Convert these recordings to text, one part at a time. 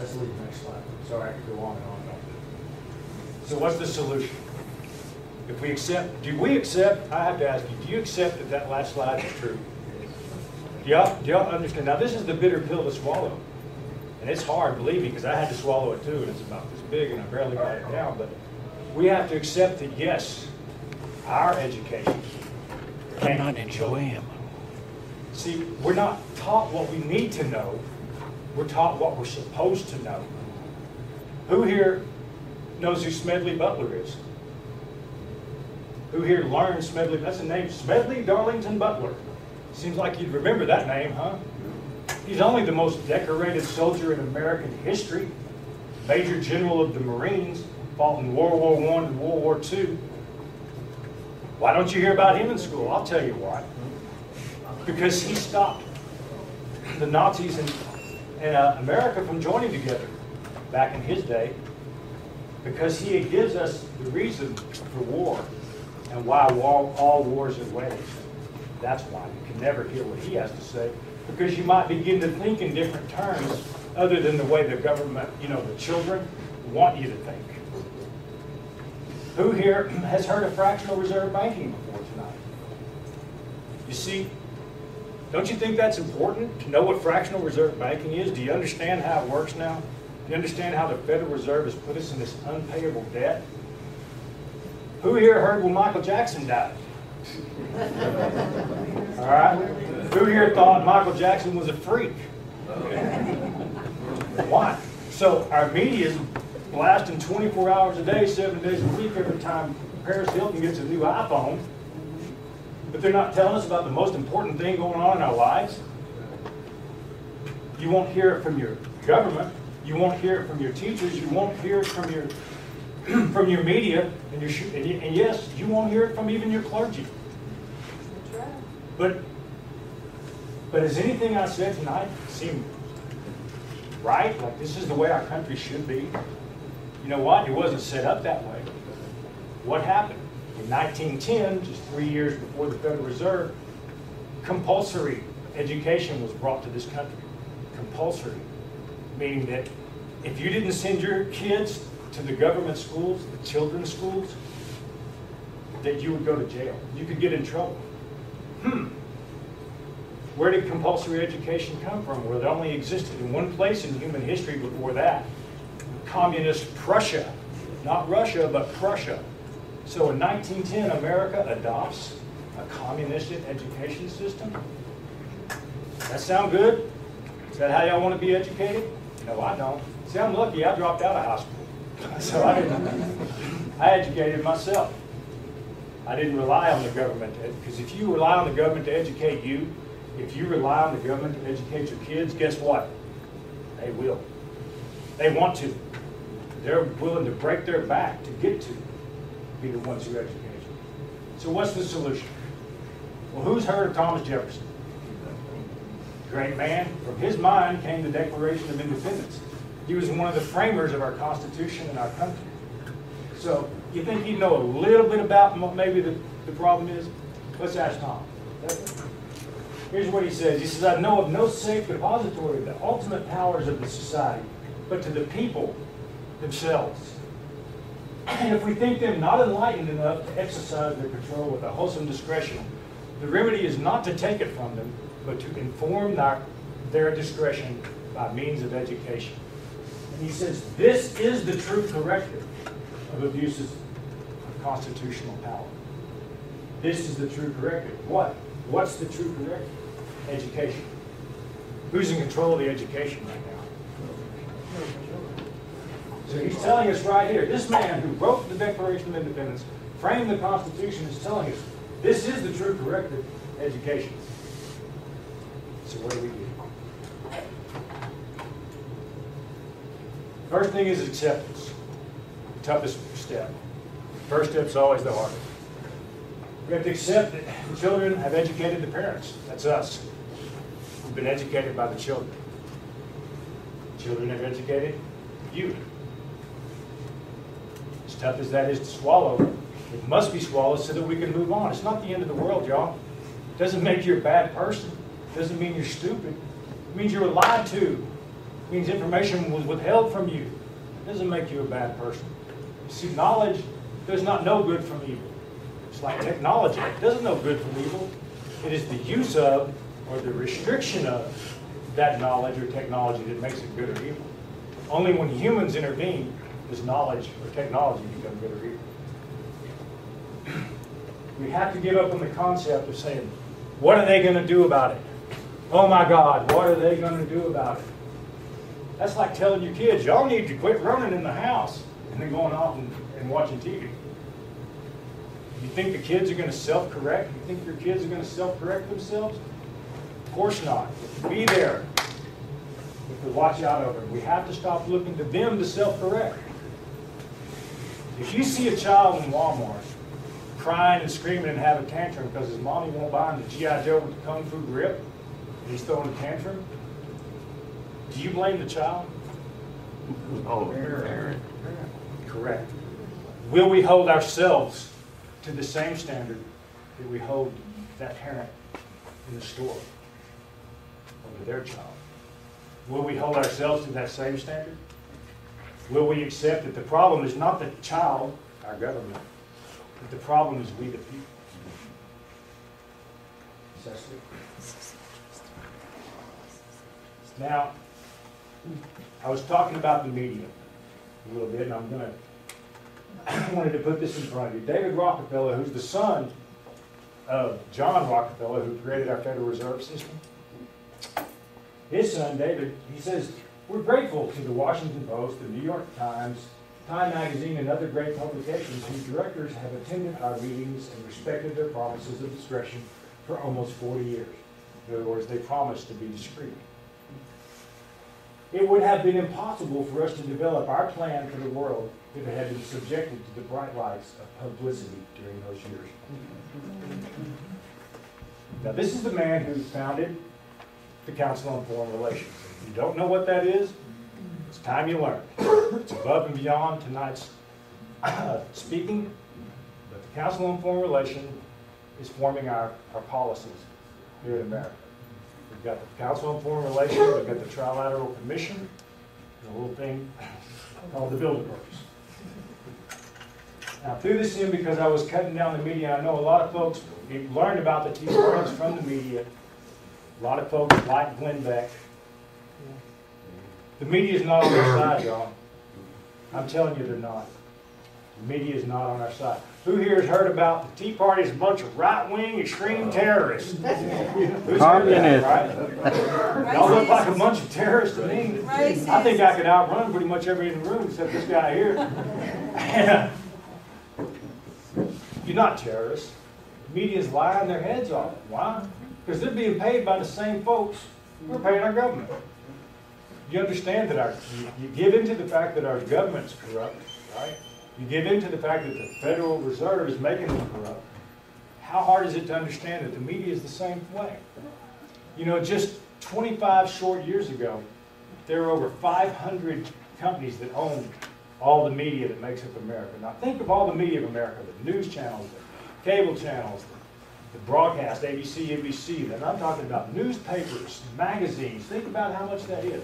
Let's leave the next slide. Sorry, I could go on and on about this. So what's the solution? If we accept, do we accept, I have to ask you, do you accept that that last slide is true? Do y'all understand? Now this is the bitter pill to swallow. And it's hard, believe me, because I had to swallow it too, and it's about this big, and I barely got it down. But we have to accept that, yes, our education cannot enjoy him. See, we're not taught what we need to know. We're taught what we're supposed to know. Who here knows who Smedley Butler is? Who here learned Smedley? That's the name, Smedley Darlington Butler. Seems like you'd remember that name, huh? He's only the most decorated soldier in American history. Major General of the Marines, fought in World War I and World War II. Why don't you hear about him in school? I'll tell you why. Because he stopped the Nazis and America from joining together back in his day. Because he gives us the reason for war and why all wars are waged. That's why. You can never hear what he has to say. Because you might begin to think in different terms other than the way the government, the children want you to think. Who here has heard of fractional reserve banking before tonight? You see, don't you think that's important to know what fractional reserve banking is? Do you understand how it works now? Do you understand how the Federal Reserve has put us in this unpayable debt? Who here heard when Michael Jackson died? All right. Who here thought Michael Jackson was a freak? Why? So our media is blasting 24 hours a day, 7 days a week every time Paris Hilton gets a new iPhone. But they're not telling us about the most important thing going on in our lives. You won't hear it from your government. You won't hear it from your teachers. You won't hear it from your from your media, and yes, you won't hear it from even your clergy. That's right. But does anything I said tonight seem right? Like this is the way our country should be? You know what? It wasn't set up that way. What happened? In 1910, just 3 years before the Federal Reserve, compulsory education was brought to this country. Compulsory, meaning that if you didn't send your kids to the government schools, the children's schools, that you would go to jail. You could get in trouble. Where did compulsory education come from? Well, it only existed in one place in human history before that. Communist Prussia. Not Russia, but Prussia. So in 1910, America adopts a communistic education system. Does that sound good? Is that how y'all want to be educated? No, I don't. See, I'm lucky. I dropped out of high school. So I educated myself. I didn't rely on the government, because if you rely on the government to educate you, if you rely on the government to educate your kids, guess what? They will. They want to. They're willing to break their back to get to be the ones who educate you. So what's the solution? Well, who's heard of Thomas Jefferson? Great man. From his mind came the Declaration of Independence. He was one of the framers of our Constitution and our country. So you think he'd know a little bit about what maybe the problem is? Let's ask Tom. Here's what he says. He says, I know of no safe depository of the ultimate powers of the society, but to the people themselves. And if we think them not enlightened enough to exercise their control with a wholesome discretion, the remedy is not to take it from them, but to inform their discretion by means of education. And he says, this is the true corrective of abuses of constitutional power. This is the true corrective. What? What's the true corrective? Education. Who's in control of the education right now? So he's telling us right here, this man who wrote the Declaration of Independence, framed the Constitution, is telling us this is the true corrective: education. So what do we do? First thing is acceptance. The toughest step. First step is always the hardest. We have to accept that the children have educated the parents. That's us. We've been educated by the children. Children have educated you. As tough as that is to swallow, it must be swallowed so that we can move on. It's not the end of the world, y'all. It doesn't make you a bad person. It doesn't mean you're stupid. It means you were lied to. It means information was withheld from you. It doesn't make you a bad person. See, knowledge does not know good from evil. It's like technology. It doesn't know good from evil. It is the use of or the restriction of that knowledge or technology that makes it good or evil. Only when humans intervene does knowledge or technology become good or evil. We have to give up on the concept of saying, what are they going to do about it? Oh my God, what are they going to do about it? That's like telling your kids, y'all need to quit running in the house and then going off and watching TV. You think the kids are going to self-correct? You think your kids are going to self-correct themselves? Of course not. Be there. We have to watch out over them. We have to stop looking to them to self-correct. If you see a child in Walmart crying and screaming and having a tantrum because his mommy won't buy him the G.I. Joe with the Kung Fu grip, and he's throwing a tantrum, do you blame the child? Oh, parent. Correct. Will we hold ourselves to the same standard that we hold that parent in the store over their child? Will we hold ourselves to that same standard? Will we accept that the problem is not the child, our government, but the problem is we the people? Now, I was talking about the media a little bit, and I wanted to put this in front of you. David Rockefeller, who's the son of John Rockefeller, who created our Federal Reserve System. His son, David, he says, we're grateful to the Washington Post, the New York Times, Time Magazine, and other great publications whose directors have attended our meetings and respected their promises of discretion for almost 40 years. In other words, they promised to be discreet. It would have been impossible for us to develop our plan for the world if it had been subjected to the bright lights of publicity during those years. Now, this is the man who founded the Council on Foreign Relations. If you don't know what that is, it's time you learn. It's above and beyond tonight's speaking, but the Council on Foreign Relations is forming our policies here in America. We've got the Council on Foreign Relations, we've got the Trilateral Commission, and a little thing called the Bilderbergs. Now, threw this in because I was cutting down the media. I know a lot of folks learned about the Tea Parties from the media. A lot of folks like Glenn Beck. The media is not on our side, y'all. I'm telling you they're not. The media is not on our side. Who here has heard about the Tea Party is a bunch of right-wing extreme terrorists? Who's heard that, right? Y'all look like a bunch of terrorists to me. I think I could outrun pretty much everybody in the room except this guy here. You're not terrorists. The media's lying their heads off. Why? Because they're being paid by the same folks who are paying our government. You understand that you give into the fact that our government's corrupt, right? You give into the fact that the Federal Reserve is making them corrupt. How hard is it to understand that the media is the same way? You know, just 25 short years ago, there were over 500 companies that owned all the media that makes up America. Now think of all the media of America, the news channels, the cable channels, the broadcast, ABC, NBC. Then I'm talking about newspapers, magazines. Think about how much that is.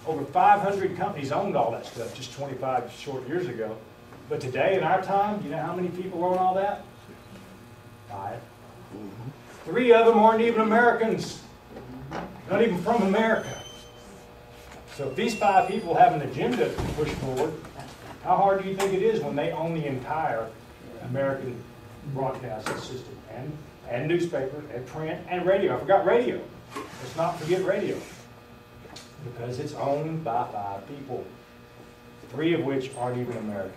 Over 500 companies owned all that stuff just 25 short years ago. But today, in our time, you know how many people own all that? 5. 3 of them aren't even Americans. Not even from America. So if these 5 people have an agenda to push forward, how hard do you think it is when they own the entire American broadcasting system and newspaper and print and radio? I forgot radio. Let's not forget radio. Because it's owned by 5 people, 3 of which aren't even Americans.